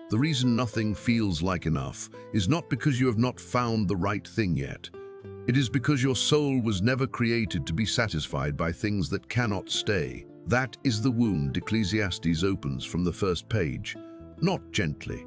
The reason nothing feels like enough is not because you have not found the right thing yet. It is because your soul was never created to be satisfied by things that cannot stay. That is the wound Ecclesiastes opens from the first page. Not gently,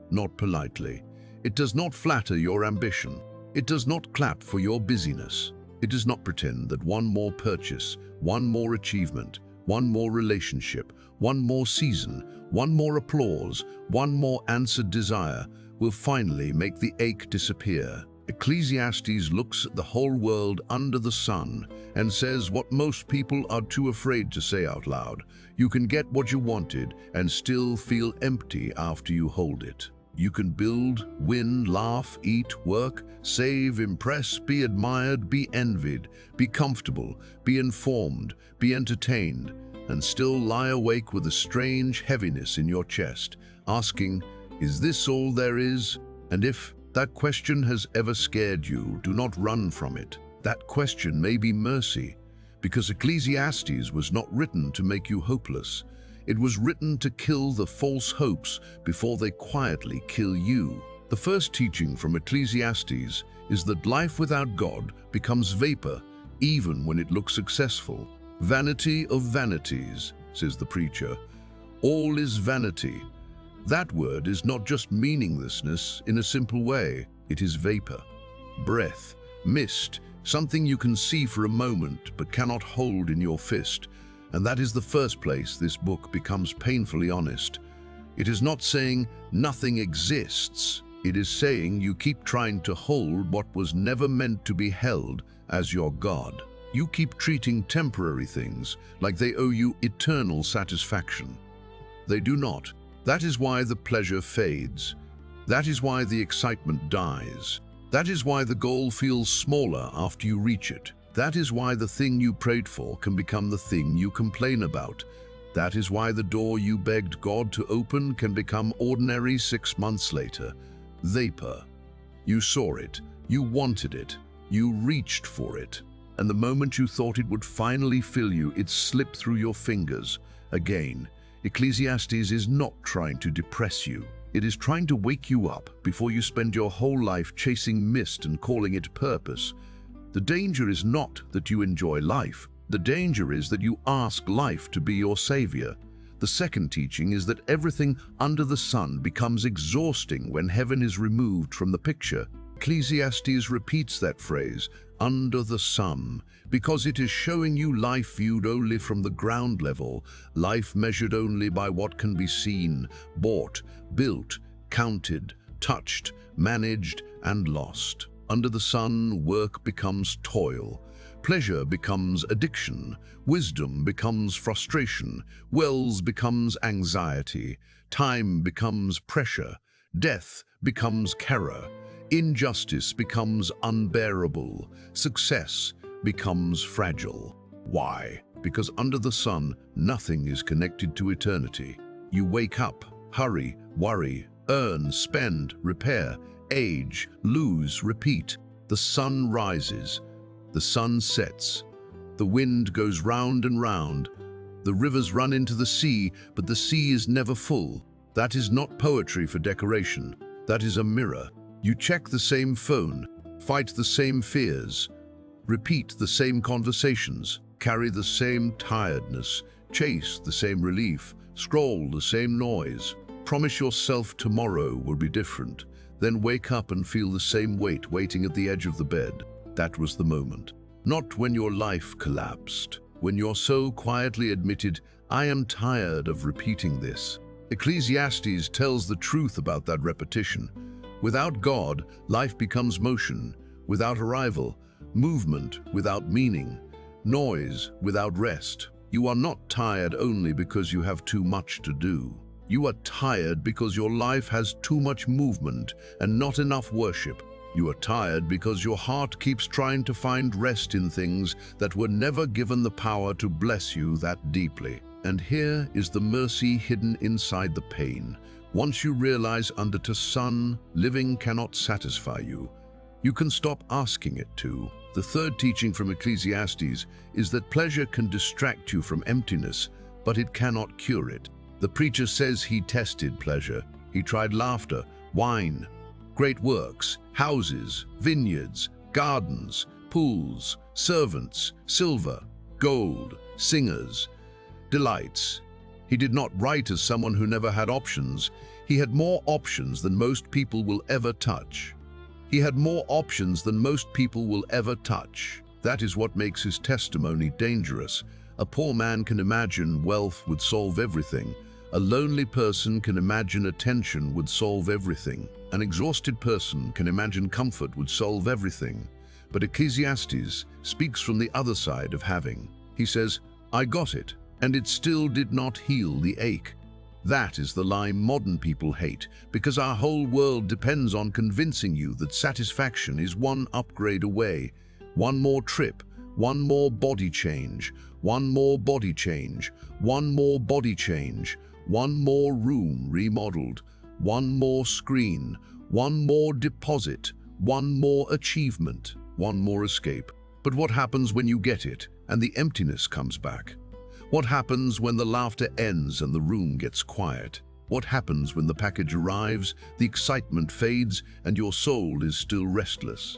not politely. It does not flatter your ambition. It does not clap for your busyness. It does not pretend that one more purchase, one more achievement, one more relationship, one more season, one more applause, one more answered desire will finally make the ache disappear. Ecclesiastes looks at the whole world under the sun and says what most people are too afraid to say out loud. You can get what you wanted and still feel empty after you hold it. You can build, win, laugh, eat, work, save, impress, be admired, be envied, be comfortable, be informed, be entertained, and still lie awake with a strange heaviness in your chest, asking, is this all there is? And if that question has ever scared you, do not run from it. That question may be mercy, because Ecclesiastes was not written to make you hopeless. It was written to kill the false hopes before they quietly kill you. The first teaching from Ecclesiastes is that life without God becomes vapor, even when it looks successful. Vanity of vanities, says the preacher. All is vanity. That word is not just meaninglessness in a simple way. It is vapor, breath, mist, something you can see for a moment but cannot hold in your fist. And that is the first place this book becomes painfully honest. It is not saying nothing exists. It is saying you keep trying to hold what was never meant to be held as your God. You keep treating temporary things like they owe you eternal satisfaction. They do not. That is why the pleasure fades. That is why the excitement dies. That is why the goal feels smaller after you reach it. That is why the thing you prayed for can become the thing you complain about. That is why the door you begged God to open can become ordinary 6 months later. Vapor. You saw it. You wanted it. You reached for it. And the moment you thought it would finally fill you, it slipped through your fingers. Again, Ecclesiastes is not trying to depress you. It is trying to wake you up before you spend your whole life chasing mist and calling it purpose. The danger is not that you enjoy life. The danger is that you ask life to be your savior. The second teaching is that everything under the sun becomes exhausting when heaven is removed from the picture. Ecclesiastes repeats that phrase, under the sun, because it is showing you life viewed only from the ground level, life measured only by what can be seen, bought, built, counted, touched, managed, and lost. Under the sun, work becomes toil, pleasure becomes addiction, wisdom becomes frustration, wealth becomes anxiety, time becomes pressure, death becomes terror, injustice becomes unbearable, success becomes fragile. Why? Because under the sun, nothing is connected to eternity. You wake up, hurry, worry, earn, spend, repair, age, lose, repeat. The sun rises, the sun sets, the wind goes round and round, the rivers run into the sea, but the sea is never full. That is not poetry for decoration. That is a mirror. You check the same phone, fight the same fears, repeat the same conversations, carry the same tiredness, chase the same relief, scroll the same noise. Promise yourself tomorrow will be different. Then wake up and feel the same weight waiting at the edge of the bed. That was the moment. Not when your life collapsed, when your soul quietly admitted, I am tired of repeating this. Ecclesiastes tells the truth about that repetition. Without God, life becomes motion. Without arrival, movement without meaning. Noise without rest. You are not tired only because you have too much to do. You are tired because your life has too much movement and not enough worship. You are tired because your heart keeps trying to find rest in things that were never given the power to bless you that deeply. And here is the mercy hidden inside the pain. Once you realize under the sun, living cannot satisfy you, you can stop asking it to. The third teaching from Ecclesiastes is that pleasure can distract you from emptiness, but it cannot cure it. The preacher says he tested pleasure. He tried laughter, wine, great works, houses, vineyards, gardens, pools, servants, silver, gold, singers, delights. He did not write as someone who never had options. He had more options than most people will ever touch. He had more options than most people will ever touch. That is what makes his testimony dangerous. A poor man can imagine wealth would solve everything. A lonely person can imagine attention would solve everything. An exhausted person can imagine comfort would solve everything. But Ecclesiastes speaks from the other side of having. He says, I got it, and it still did not heal the ache. That is the lie modern people hate, because our whole world depends on convincing you that satisfaction is one upgrade away. One more trip, one more body change, one more body change, one more body change, one more room remodeled, one more screen, one more deposit, one more achievement, one more escape. But what happens when you get it and the emptiness comes back? What happens when the laughter ends and the room gets quiet? What happens when the package arrives, the excitement fades, and your soul is still restless?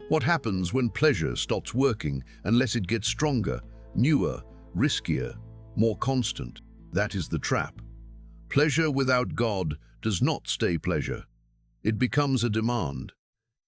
What happens when pleasure stops working unless it gets stronger, newer, riskier, more constant? That is the trap. Pleasure without God does not stay pleasure. It becomes a demand.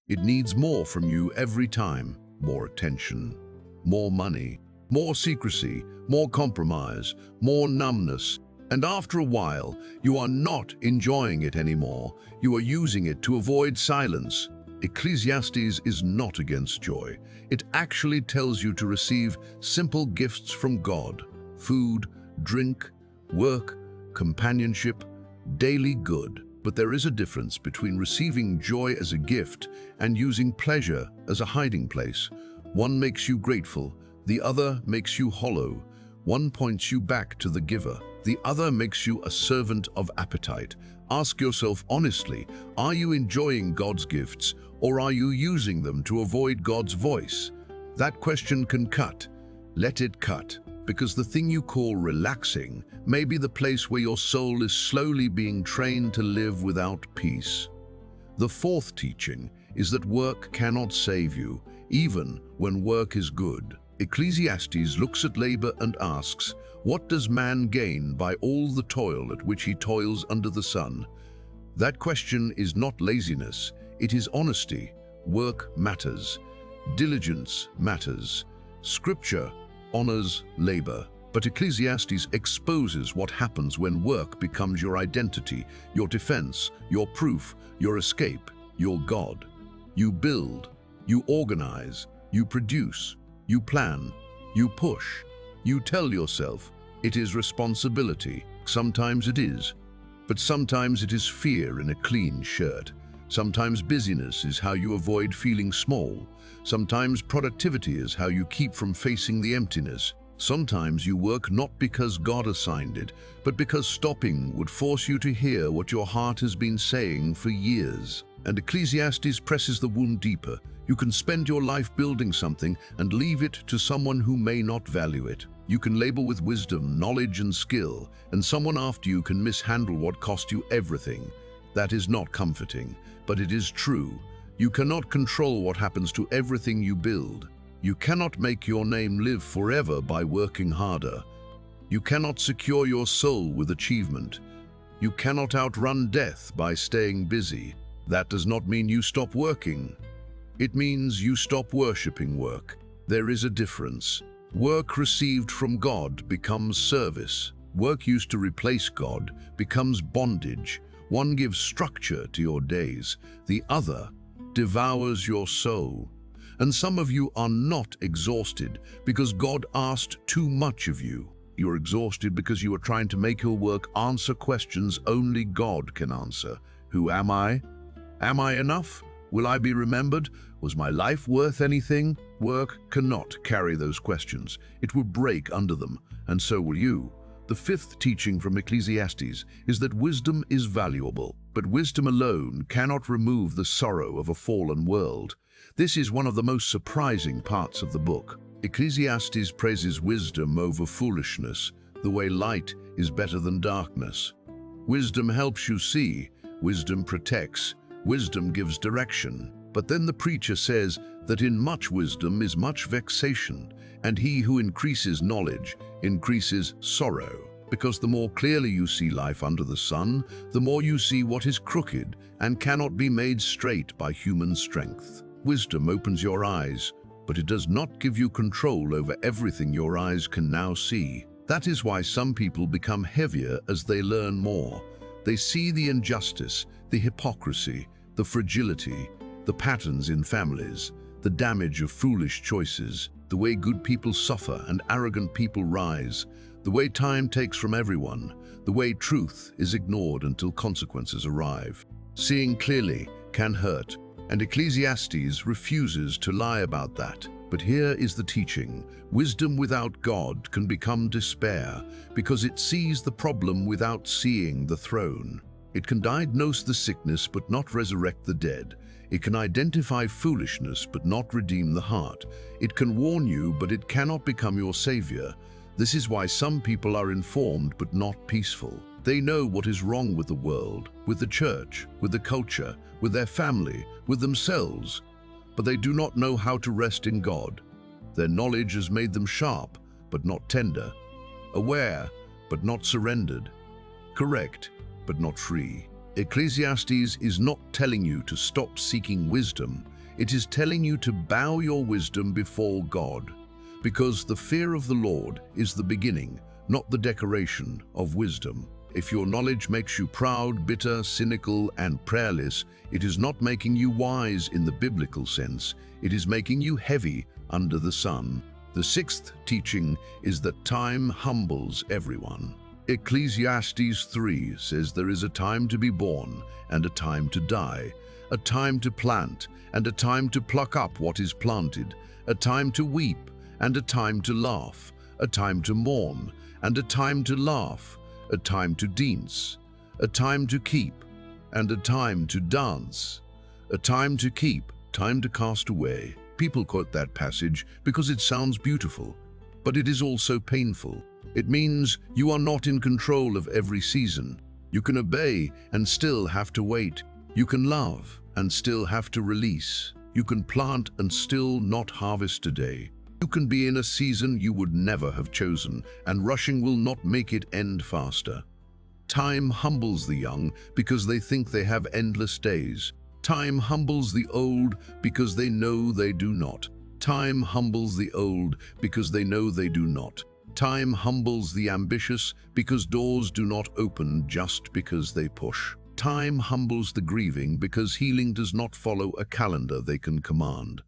It needs more from you every time. More attention, more money, more secrecy, more compromise, more numbness. And after a while, you are not enjoying it anymore. You are using it to avoid silence. Ecclesiastes is not against joy. It actually tells you to receive simple gifts from God: food, drink, work, companionship, daily good. But there is a difference between receiving joy as a gift and using pleasure as a hiding place. One makes you grateful, the other makes you hollow. One points you back to the giver, the other makes you a servant of appetite. Ask yourself honestly, are you enjoying God's gifts, or are you using them to avoid God's voice? That question can cut. Let it cut, because the thing you call relaxing may be the place where your soul is slowly being trained to live without peace. The fourth teaching is that work cannot save you, even when work is good. Ecclesiastes looks at labor and asks, what does man gain by all the toil at which he toils under the sun? That question is not laziness, it is honesty. Work matters. Diligence matters. Scripture honors labor. But Ecclesiastes exposes what happens when work becomes your identity, your defense, your proof, your escape, your God. You build, you organize, you produce, you plan, you push. You tell yourself, it is responsibility. Sometimes it is, but sometimes it is fear in a clean shirt. Sometimes busyness is how you avoid feeling small. Sometimes productivity is how you keep from facing the emptiness. Sometimes you work not because God assigned it, but because stopping would force you to hear what your heart has been saying for years. And Ecclesiastes presses the wound deeper. You can spend your life building something and leave it to someone who may not value it. You can labor with wisdom, knowledge, and skill, and someone after you can mishandle what cost you everything. That is not comforting, but it is true. You cannot control what happens to everything you build. You cannot make your name live forever by working harder. You cannot secure your soul with achievement. You cannot outrun death by staying busy. That does not mean you stop working. It means you stop worshiping work. There is a difference. Work received from God becomes service. Work used to replace God becomes bondage. One gives structure to your days. The other devours your soul. And some of you are not exhausted because God asked too much of you. You're exhausted because you are trying to make your work answer questions only God can answer. Who am I? Am I enough? Will I be remembered? Was my life worth anything? Work cannot carry those questions. It will break under them, and so will you. The fifth teaching from Ecclesiastes is that wisdom is valuable, but wisdom alone cannot remove the sorrow of a fallen world. This is one of the most surprising parts of the book. Ecclesiastes praises wisdom over foolishness, the way light is better than darkness. Wisdom helps you see wisdom protects, wisdom gives direction. But then the preacher says that in much wisdom is much vexation, and he who increases knowledge increases sorrow. Because the more clearly you see life under the sun, the more you see what is crooked and cannot be made straight by human strength. Wisdom opens your eyes, but it does not give you control over everything your eyes can now see. That is why some people become heavier as they learn more. They see the injustice, the hypocrisy, the fragility, the patterns in families, the damage of foolish choices, the way good people suffer and arrogant people rise, the way time takes from everyone, the way truth is ignored until consequences arrive. Seeing clearly can hurt, and Ecclesiastes refuses to lie about that. But here is the teaching. Wisdom without God can become despair because it sees the problem without seeing the throne. It can diagnose the sickness but not resurrect the dead. It can identify foolishness but not redeem the heart. It can warn you but it cannot become your savior. This is why some people are informed but not peaceful. They know what is wrong with the world, with the church, with the culture, with their family, with themselves, but they do not know how to rest in God. Their knowledge has made them sharp but not tender, aware but not surrendered, correct but not free. Ecclesiastes is not telling you to stop seeking wisdom. It is telling you to bow your wisdom before God, because the fear of the Lord is the beginning, not the decoration, of wisdom. If your knowledge makes you proud, bitter, cynical, and prayerless, it is not making you wise in the biblical sense. It is making you heavy under the sun. The sixth teaching is that time humbles everyone. Ecclesiastes 3 says there is a time to be born and a time to die, a time to plant and a time to pluck up what is planted, a time to weep and a time to laugh, a time to mourn and a time to laugh, a time to dance, a time to keep and a time to dance, a time to keep, time to cast away. People quote that passage because it sounds beautiful, but it is also painful. It means you are not in control of every season. You can obey and still have to wait. You can love and still have to release. You can plant and still not harvest today. You can be in a season you would never have chosen, and rushing will not make it end faster. Time humbles the young because they think they have endless days. Time humbles the old because they know they do not. Time humbles the old because they know they do not. Time humbles the ambitious because doors do not open just because they push. Time humbles the grieving because healing does not follow a calendar they can command.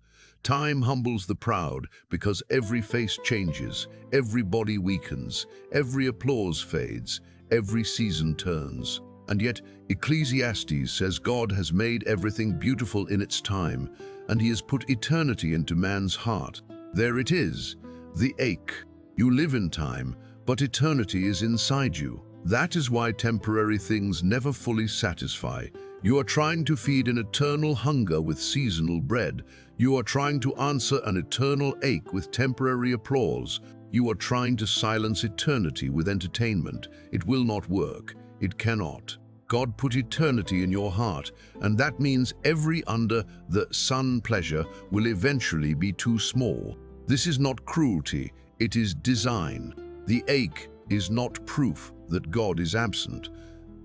Time humbles the proud because every face changes, every body weakens, every applause fades, every season turns. And yet, Ecclesiastes says God has made everything beautiful in its time, and He has put eternity into man's heart. There it is, the ache. You live in time, but eternity is inside you. That is why temporary things never fully satisfy. You are trying to feed an eternal hunger with seasonal bread. You are trying to answer an eternal ache with temporary applause. You are trying to silence eternity with entertainment. It will not work. It cannot. God put eternity in your heart, and that means every under the sun pleasure will eventually be too small. This is not cruelty, it is design. The ache is not proof that God is absent.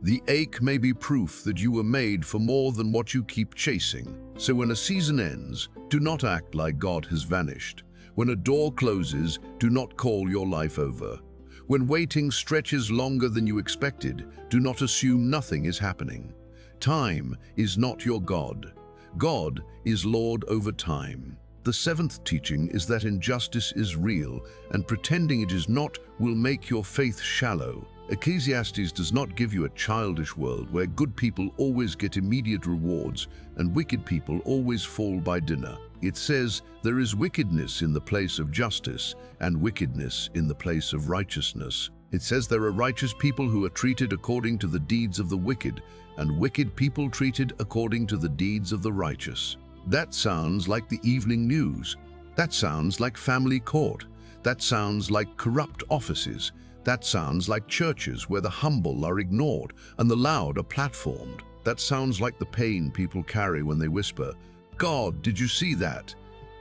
The ache may be proof that you were made for more than what you keep chasing. So when a season ends, do not act like God has vanished. When a door closes, do not call your life over. When waiting stretches longer than you expected, do not assume nothing is happening. Time is not your God. God is Lord over time. The seventh teaching is that injustice is real, and pretending it is not will make your faith shallow. Ecclesiastes does not give you a childish world where good people always get immediate rewards and wicked people always fall by dinner. It says there is wickedness in the place of justice and wickedness in the place of righteousness. It says there are righteous people who are treated according to the deeds of the wicked, and wicked people treated according to the deeds of the righteous. That sounds like the evening news. That sounds like family court. That sounds like corrupt offices. That sounds like churches where the humble are ignored and the loud are platformed. That sounds like the pain people carry when they whisper, "God, did you see that?"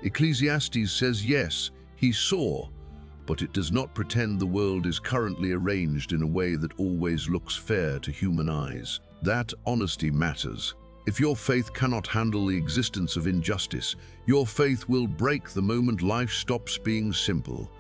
Ecclesiastes says yes, he saw, but it does not pretend the world is currently arranged in a way that always looks fair to human eyes. That honesty matters. If your faith cannot handle the existence of injustice, your faith will break the moment life stops being simple.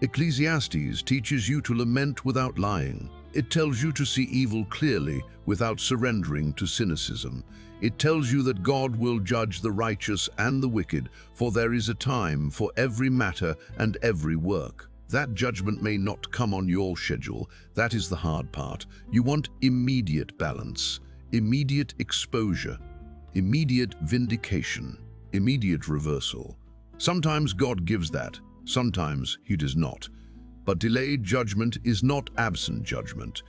Ecclesiastes teaches you to lament without lying. It tells you to see evil clearly without surrendering to cynicism. It tells you that God will judge the righteous and the wicked, for there is a time for every matter and every work. That judgment may not come on your schedule. That is the hard part. You want immediate balance, immediate exposure, immediate vindication, immediate reversal. Sometimes God gives that, sometimes he does not. But delayed judgment is not absent judgment.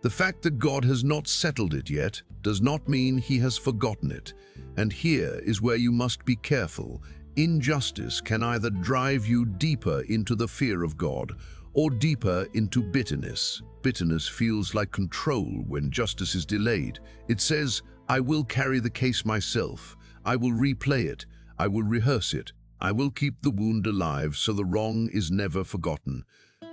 The fact that God has not settled it yet does not mean he has forgotten it. And here is where you must be careful. Injustice can either drive you deeper into the fear of God or deeper into bitterness. Bitterness feels like control when justice is delayed. It says, "I will carry the case myself. I will replay it. I will rehearse it. I will keep the wound alive so the wrong is never forgotten."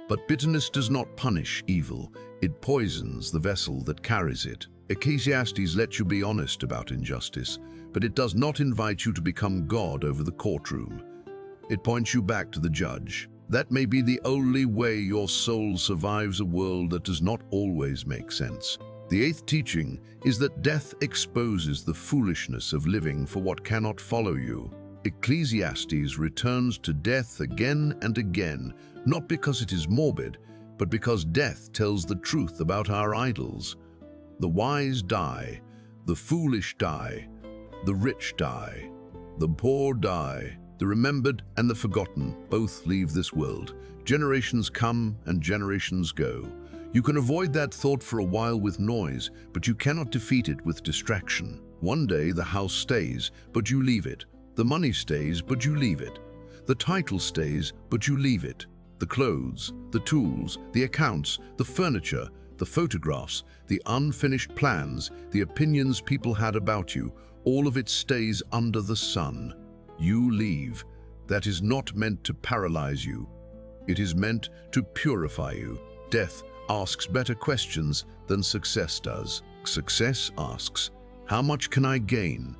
But bitterness does not punish evil. It poisons the vessel that carries it. Ecclesiastes lets you be honest about injustice, but it does not invite you to become God over the courtroom. It points you back to the judge. That may be the only way your soul survives a world that does not always make sense. The eighth teaching is that death exposes the foolishness of living for what cannot follow you. Ecclesiastes returns to death again and again, not because it is morbid, but because death tells the truth about our idols. The wise die, the foolish die, the rich die, the poor die, the remembered and the forgotten both leave this world. Generations come and generations go. You can avoid that thought for a while with noise, but you cannot defeat it with distraction. One day the house stays, but you leave it. The money stays, but you leave it. The title stays, but you leave it. The clothes, the tools, the accounts, the furniture, the photographs, the unfinished plans, the opinions people had about you, all of it stays under the sun. You leave. That is not meant to paralyze you. It is meant to purify you. Death asks better questions than success does. Success asks, "How much can I gain?"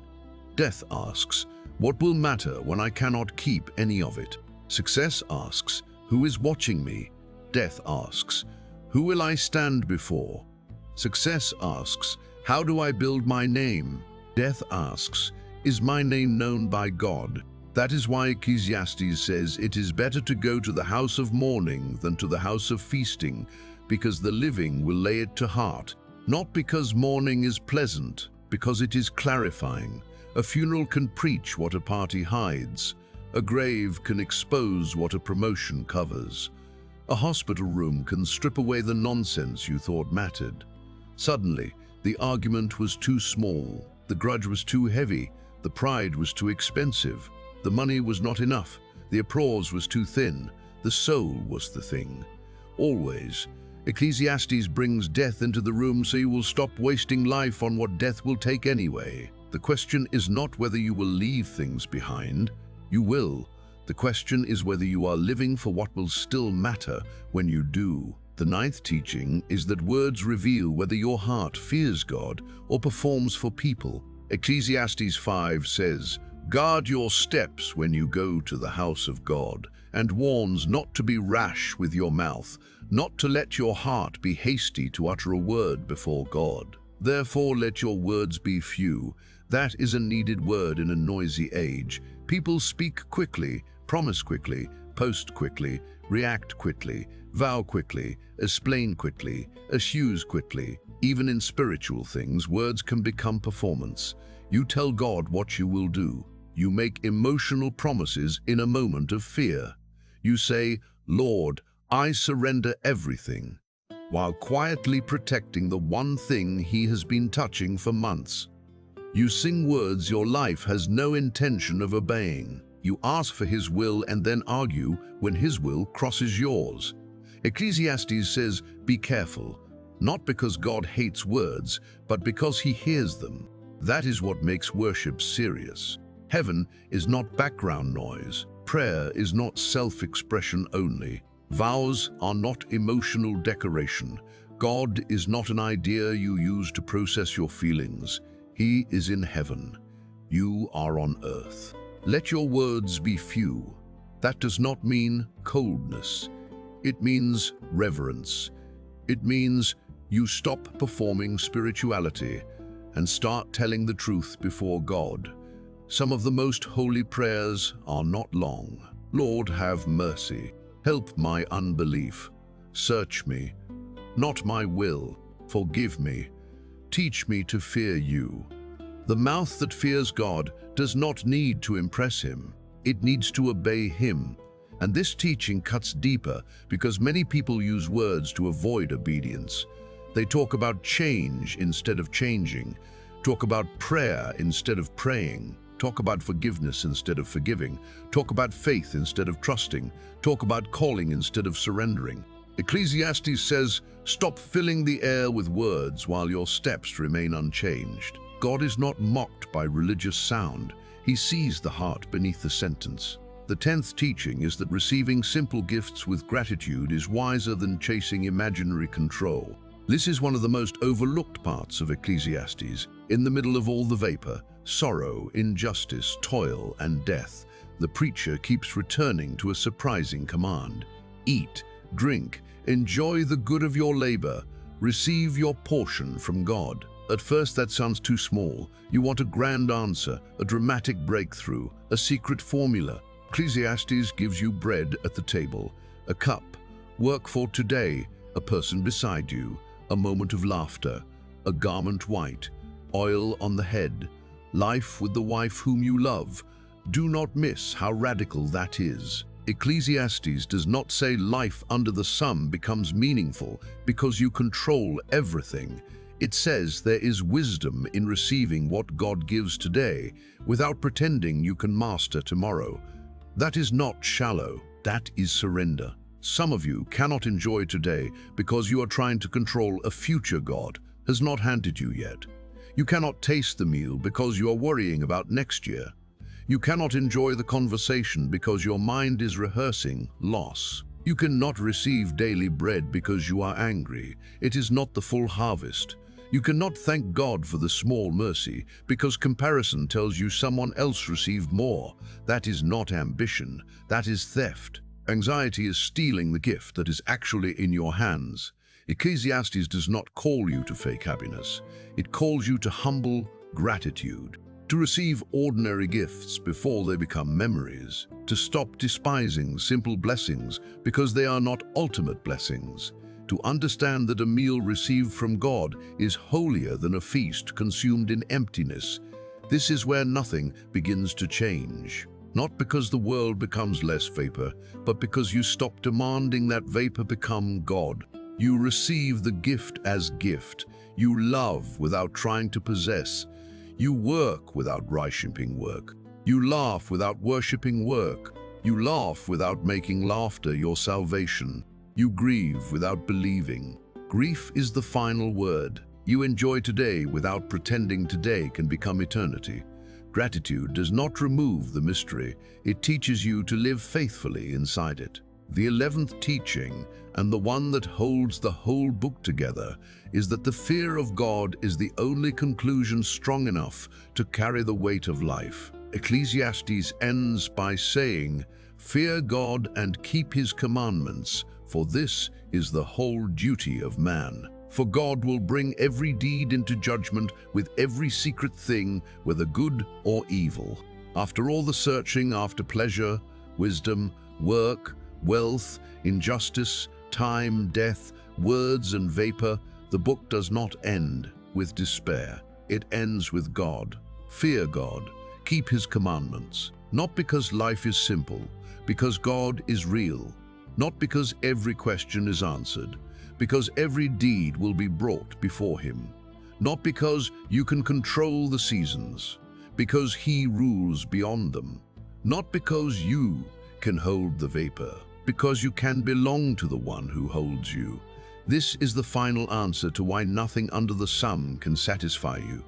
Death asks, "What will matter when I cannot keep any of it?" Success asks, "Who is watching me?" Death asks, "Who will I stand before?" Success asks, "How do I build my name?" Death asks, "Is my name known by God?" That is why Ecclesiastes says it is better to go to the house of mourning than to the house of feasting, because the living will lay it to heart. Not because mourning is pleasant, because it is clarifying. A funeral can preach what a party hides. A grave can expose what a promotion covers. A hospital room can strip away the nonsense you thought mattered. Suddenly, the argument was too small, the grudge was too heavy, the pride was too expensive, the money was not enough, the applause was too thin, the soul was the thing. Always, Ecclesiastes brings death into the room so you will stop wasting life on what death will take anyway. The question is not whether you will leave things behind. You will. The question is whether you are living for what will still matter when you do. The ninth teaching is that words reveal whether your heart fears God or performs for people. Ecclesiastes 5 says, "Guard your steps when you go to the house of God," and warns not to be rash with your mouth, not to let your heart be hasty to utter a word before God. Therefore let your words be few. That is a needed word in a noisy age. People speak quickly, promise quickly, post quickly, react quickly, vow quickly, explain quickly, accuse quickly. Even in spiritual things, words can become performance. You tell God what you will do. You make emotional promises in a moment of fear. You say, "Lord, I surrender everything," while quietly protecting the one thing He has been touching for months. You sing words your life has no intention of obeying. You ask for His will and then argue when His will crosses yours. Ecclesiastes says, "Be careful. not because God hates words, but because he hears them. That is what makes worship serious. Heaven is not background noise. Prayer is not self-expression only. Vows are not emotional decoration. God is not an idea you use to process your feelings. He is in heaven. You are on earth. Let your words be few. That does not mean coldness. It means reverence. It means you stop performing spirituality and start telling the truth before God. Some of the most holy prayers are not long. Lord, have mercy. Help my unbelief. Search me. Not my will. Forgive me. Teach me to fear you. The mouth that fears God does not need to impress him. It needs to obey him. And this teaching cuts deeper because many people use words to avoid obedience. They talk about change instead of changing, talk about prayer instead of praying, talk about forgiveness instead of forgiving, talk about faith instead of trusting, talk about calling instead of surrendering. Ecclesiastes says, stop filling the air with words while your steps remain unchanged. God is not mocked by religious sound. He sees the heart beneath the sentence. The 10th teaching is that receiving simple gifts with gratitude is wiser than chasing imaginary control. This is one of the most overlooked parts of Ecclesiastes. In the middle of all the vapor, sorrow, injustice, toil, and death, the preacher keeps returning to a surprising command. Eat, drink, enjoy the good of your labor, receive your portion from God. At first that sounds too small. You want a grand answer, a dramatic breakthrough, a secret formula. Ecclesiastes gives you bread at the table, a cup, work for today, a person beside you, a moment of laughter, a garment white, oil on the head, life with the wife whom you love. Do not miss how radical that is. Ecclesiastes does not say life under the sun becomes meaningful because you control everything. It says there is wisdom in receiving what God gives today without pretending you can master tomorrow. That is not shallow, that is surrender. Some of you cannot enjoy today because you are trying to control a future God has not handed you yet. You cannot taste the meal because you are worrying about next year. You cannot enjoy the conversation because your mind is rehearsing loss. You cannot receive daily bread because you are angry. It is not the full harvest. You cannot thank God for the small mercy because comparison tells you someone else received more. That is not ambition, that is theft. Anxiety is stealing the gift that is actually in your hands. Ecclesiastes does not call you to fake happiness. It calls you to humble gratitude, to receive ordinary gifts before they become memories, to stop despising simple blessings because they are not ultimate blessings, to understand that a meal received from God is holier than a feast consumed in emptiness. This is where nothing begins to change. Not because the world becomes less vapor, but because you stop demanding that vapor become God. You receive the gift as gift. You love without trying to possess. You work without worshipping work. You laugh without worshipping work. You laugh without making laughter your salvation. You grieve without believing. Grief is the final word. You enjoy today without pretending today can become eternity. Gratitude does not remove the mystery. It teaches you to live faithfully inside it. The 11th teaching, and the one that holds the whole book together, is that the fear of God is the only conclusion strong enough to carry the weight of life. Ecclesiastes ends by saying, "Fear God and keep his commandments, for this is the whole duty of man. For God will bring every deed into judgment with every secret thing, whether good or evil." After all the searching after pleasure, wisdom, work, wealth, injustice, time, death, words and vapor, the book does not end with despair. It ends with God. Fear God. Keep his commandments. Not because life is simple, because God is real. Not because every question is answered, because every deed will be brought before him. Not because you can control the seasons, because he rules beyond them. Not because you can hold the vapor, because you can belong to the one who holds you. This is the final answer to why nothing under the sun can satisfy you.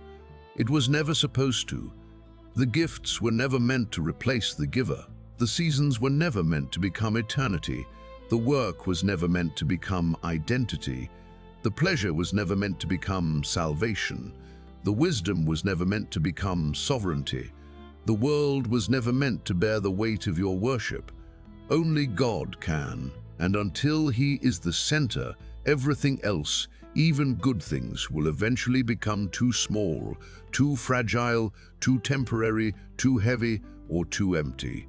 It was never supposed to. The gifts were never meant to replace the giver. The seasons were never meant to become eternity. The work was never meant to become identity. The pleasure was never meant to become salvation. The wisdom was never meant to become sovereignty. The world was never meant to bear the weight of your worship. Only God can, and until He is the center, everything else, even good things, will eventually become too small, too fragile, too temporary, too heavy, or too empty.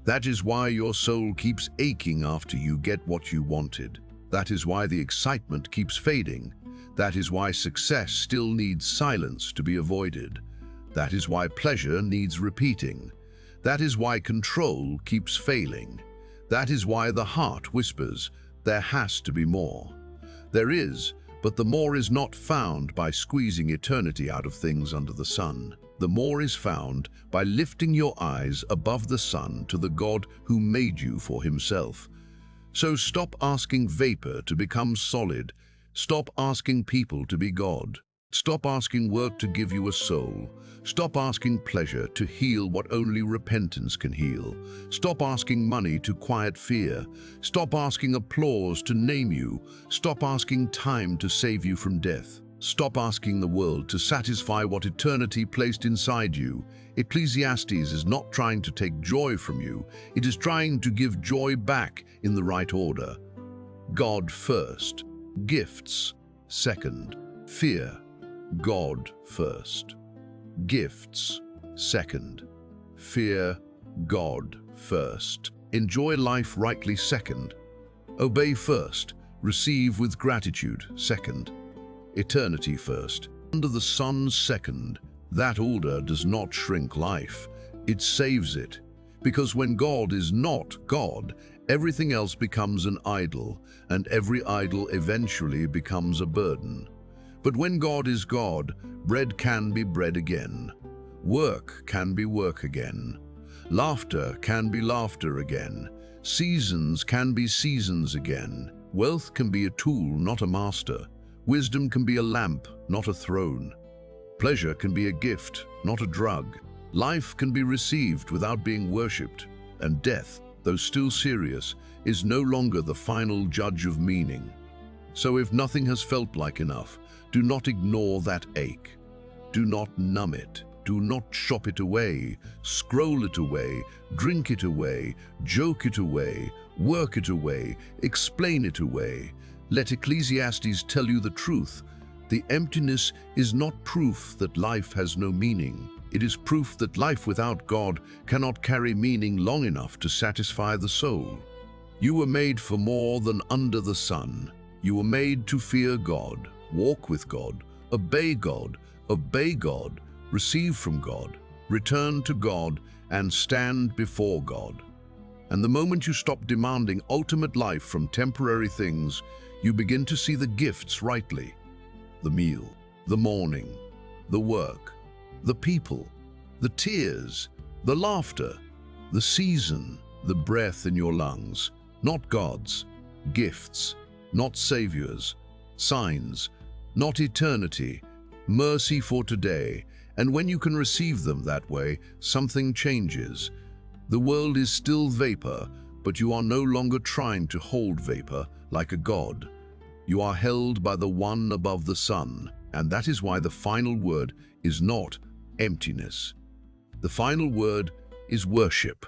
That is why your soul keeps aching after you get what you wanted. That is why the excitement keeps fading. That is why success still needs silence to be avoided. That is why pleasure needs repeating. That is why control keeps failing. That is why the heart whispers, there has to be more. There is, but the more is not found by squeezing eternity out of things under the sun. The more is found by lifting your eyes above the sun to the God who made you for Himself. So stop asking vapor to become solid. Stop asking people to be God. Stop asking work to give you a soul. Stop asking pleasure to heal what only repentance can heal. Stop asking money to quiet fear. Stop asking applause to name you. Stop asking time to save you from death. Stop asking the world to satisfy what eternity placed inside you. Ecclesiastes is not trying to take joy from you. It is trying to give joy back in the right order. God first. Gifts second. Fear. God first. Gifts second. Fear God first. Enjoy life rightly second. Obey first. Receive with gratitude second. Eternity first. Under the sun second. That order does not shrink life. It saves it. Because when God is not God, everything else becomes an idol, and every idol eventually becomes a burden. But when God is God, bread can be bread again. Work can be work again. Laughter can be laughter again. Seasons can be seasons again. Wealth can be a tool, not a master. Wisdom can be a lamp, not a throne. Pleasure can be a gift, not a drug. Life can be received without being worshipped. And death, though still serious, is no longer the final judge of meaning. So if nothing has felt like enough, do not ignore that ache. Do not numb it. Do not shop it away, scroll it away, drink it away, joke it away, work it away, explain it away. Let Ecclesiastes tell you the truth. The emptiness is not proof that life has no meaning. It is proof that life without God cannot carry meaning long enough to satisfy the soul. You were made for more than under the sun. You were made to fear God, walk with God, obey God, receive from God, return to God, and stand before God. And the moment you stop demanding ultimate life from temporary things, you begin to see the gifts rightly. The meal, the morning, the work, the people, the tears, the laughter, the season, the breath in your lungs, not God's, gifts, not saviors, signs, not eternity, mercy for today. And when you can receive them that way, something changes. The world is still vapor, but you are no longer trying to hold vapor like a god. You are held by the one above the sun, and that is why the final word is not emptiness. The final word is worship.